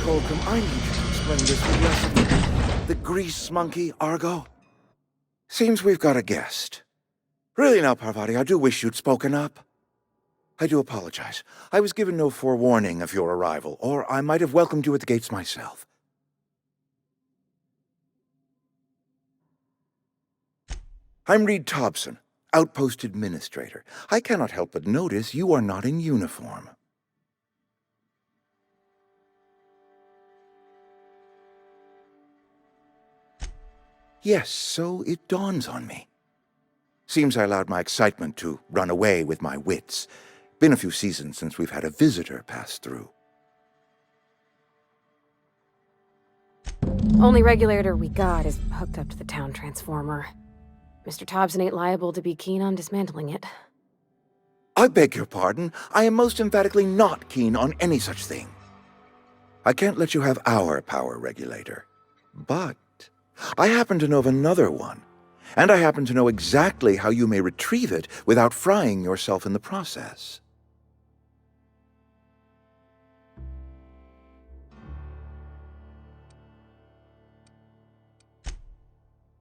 Holcomb, I need you to explain this to the rest of me. The grease monkey, Argo? Seems we've got a guest. Really now, Parvati, I do wish you'd spoken up. I do apologize. I was given no forewarning of your arrival, or I might have welcomed you at the gates myself. I'm Reed Thompson, Outpost Administrator. I cannot help but notice you are not in uniform. Yes, so it dawns on me. Seems I allowed my excitement to run away with my wits. Been a few seasons since we've had a visitor pass through. Only regulator we got is hooked up to the town transformer. Mr. Thompson ain't liable to be keen on dismantling it. I beg your pardon. I am most emphatically not keen on any such thing. I can't let you have our power regulator. But I happen to know of another one, and I happen to know exactly how you may retrieve it without frying yourself in the process.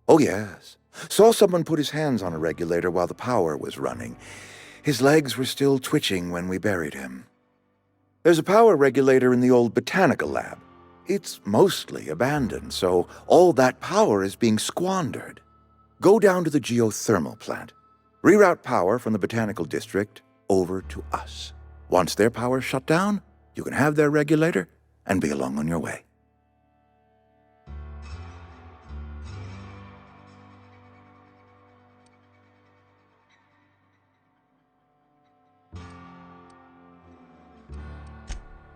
Oh, yes. Saw someone put his hands on a regulator while the power was running. His legs were still twitching when we buried him. There's a power regulator in the old botanical lab. It's mostly abandoned, so all that power is being squandered. Go down to the geothermal plant. Reroute power from the botanical district over to us. Once their power's shut down, you can have their regulator and be along on your way.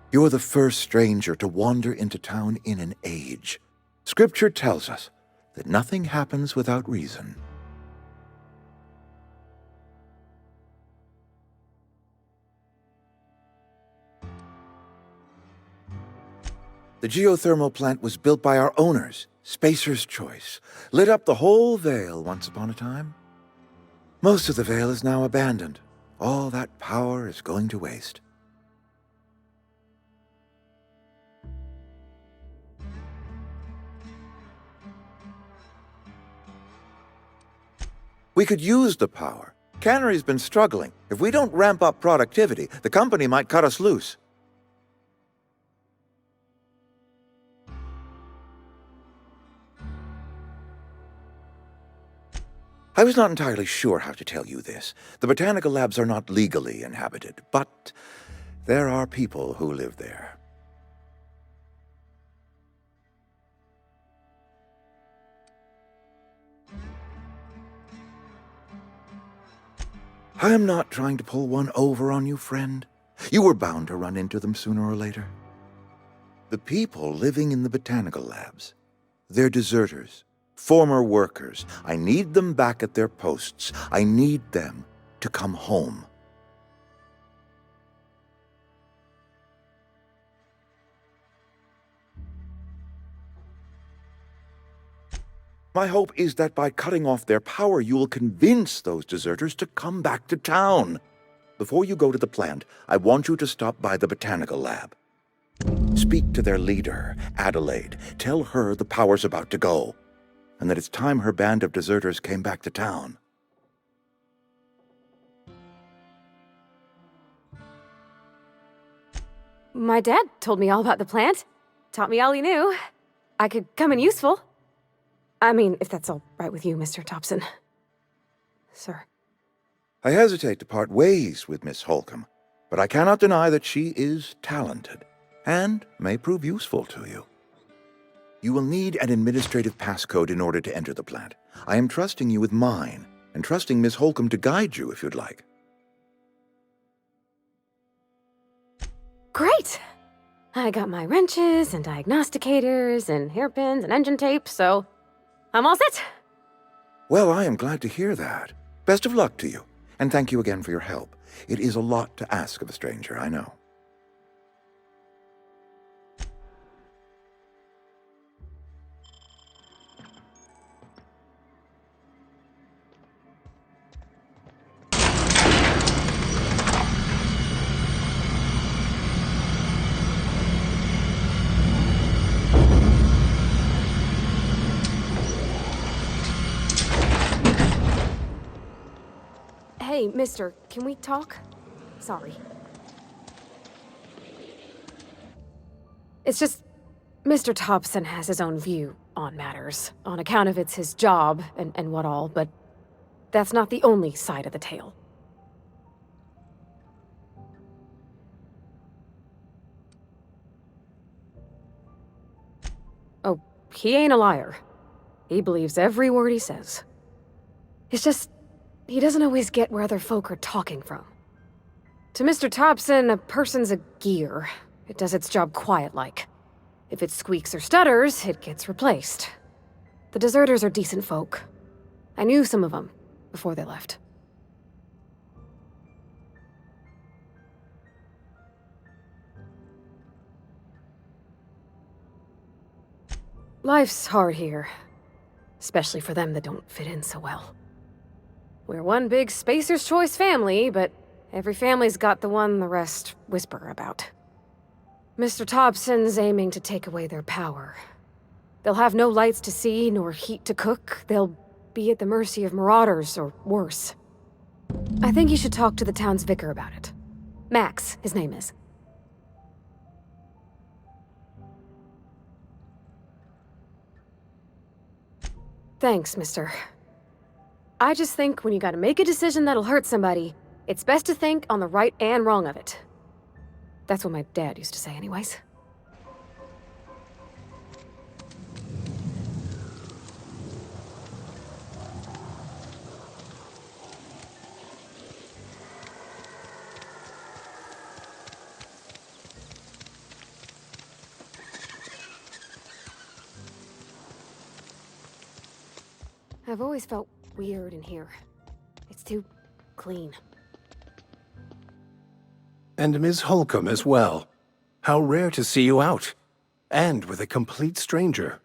You're the first stranger to wander into town in an age. Scripture tells us that nothing happens without reason. The geothermal plant was built by our owners, Spacer's Choice. Lit up the whole Vale once upon a time. Most of the Vale is now abandoned. All that power is going to waste. We could use the power. Cannery's been struggling. If we don't ramp up productivity, the company might cut us loose. I was not entirely sure how to tell you this. The botanical labs are not legally inhabited, but there are people who live there. I am not trying to pull one over on you, friend. You were bound to run into them sooner or later. The people living in the botanical labs, they're deserters, former workers. I need them back at their posts. I need them to come home. My hope is that by cutting off their power, you will convince those deserters to come back to town. Before you go to the plant, I want you to stop by the botanical lab. Speak to their leader, Adelaide. Tell her the power's about to go, and that it's time her band of deserters came back to town. My dad told me all about the plant. Taught me all he knew. I could come in useful. I mean, if that's all right with you, Mr. Thompson. Sir. I hesitate to part ways with Miss Holcomb, but I cannot deny that she is talented and may prove useful to you. You will need an administrative passcode in order to enter the plant. I am trusting you with mine, and trusting Miss Holcomb to guide you if you'd like. Great! I got my wrenches and diagnosticators and hairpins and engine tape, so I'm all set. Well, I am glad to hear that. Best of luck to you, and thank you again for your help. It is a lot to ask of a stranger, I know. Hey, mister, can we talk? Sorry. It's just, Mr. Thompson has his own view on matters, on account of it's his job and what all, but that's not the only side of the tale. Oh, he ain't a liar. He believes every word he says. It's just, he doesn't always get where other folk are talking from. To Mr. Thompson, a person's a gear. It does its job quiet-like. If it squeaks or stutters, it gets replaced. The deserters are decent folk. I knew some of them before they left. Life's hard here, especially for them that don't fit in so well. We're one big Spacer's Choice family, but every family's got the one the rest whisper about. Mr. Thompson's aiming to take away their power. They'll have no lights to see, nor heat to cook. They'll be at the mercy of marauders, or worse. I think you should talk to the town's vicar about it. Max, his name is. Thanks, mister. I just think when you gotta make a decision that'll hurt somebody, it's best to think on the right and wrong of it. That's what my dad used to say anyways. I've always felt weird in here. It's too clean. And Ms. Holcomb as well. How rare to see you out. And with a complete stranger.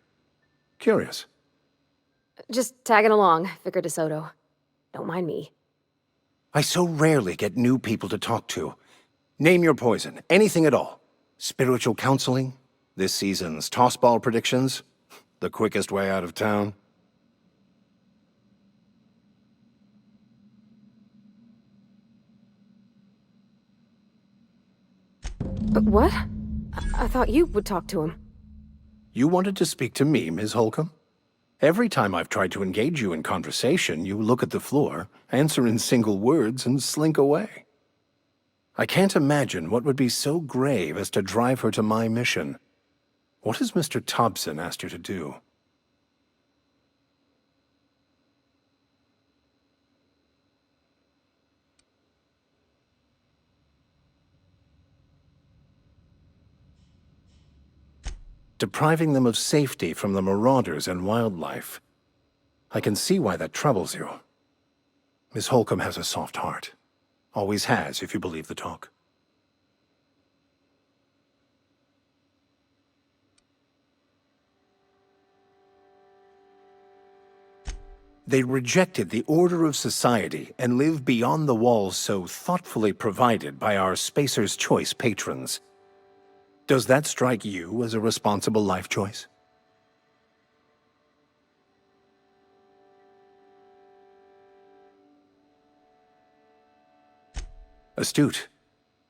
Curious. Just tagging along, Vicar DeSoto. Don't mind me. I so rarely get new people to talk to. Name your poison, anything at all. Spiritual counseling? This season's tossball predictions? The quickest way out of town? But what? I thought you would talk to him. You wanted to speak to me, Ms. Holcomb? Every time I've tried to engage you in conversation, you look at the floor, answer in single words, and slink away. I can't imagine what would be so grave as to drive her to my mission. What has Mr. Thompson asked you to do? Depriving them of safety from the marauders and wildlife. I can see why that troubles you. Miss Holcomb has a soft heart. Always has, if you believe the talk. They rejected the order of society and live beyond the walls so thoughtfully provided by our Spacer's Choice patrons. Does that strike you as a responsible life choice? Astute.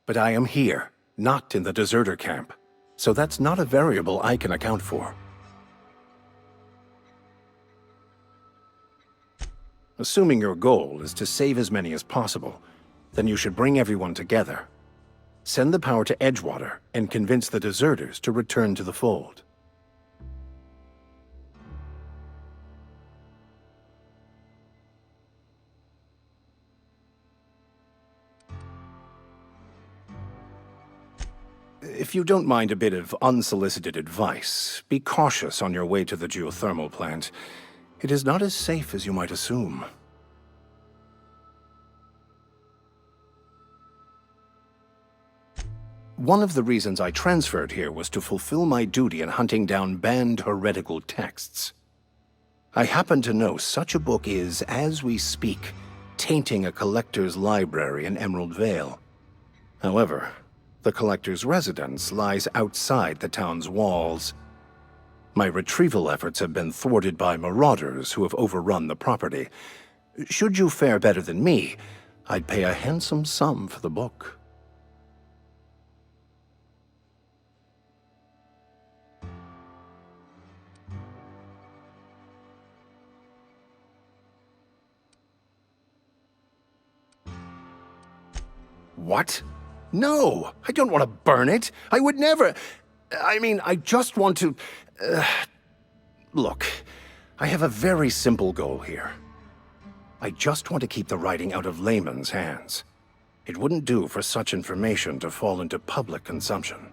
But I am here, not in the deserter camp, so that's not a variable I can account for. Assuming your goal is to save as many as possible, then you should bring everyone together. Send the power to Edgewater and convince the deserters to return to the fold. If you don't mind a bit of unsolicited advice, be cautious on your way to the geothermal plant. It is not as safe as you might assume. One of the reasons I transferred here was to fulfill my duty in hunting down banned heretical texts. I happen to know such a book is, as we speak, tainting a collector's library in Emerald Vale. However, the collector's residence lies outside the town's walls. My retrieval efforts have been thwarted by marauders who have overrun the property. Should you fare better than me, I'd pay a handsome sum for the book. What? No, I don't want to burn it. I would never. I mean, I just want to... Look, I have a very simple goal here. I just want to keep the writing out of layman's hands. It wouldn't do for such information to fall into public consumption.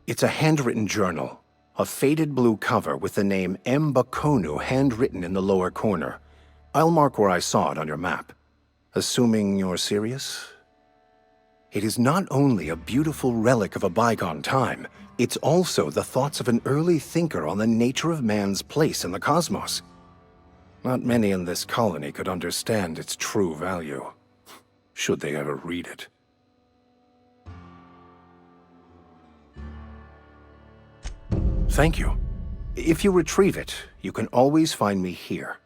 It's a handwritten journal, a faded blue cover with the name M. Bakonu handwritten in the lower corner. I'll mark where I saw it on your map. Assuming you're serious? It is not only a beautiful relic of a bygone time, it's also the thoughts of an early thinker on the nature of man's place in the cosmos. Not many in this colony could understand its true value, should they ever read it. Thank you. If you retrieve it, you can always find me here.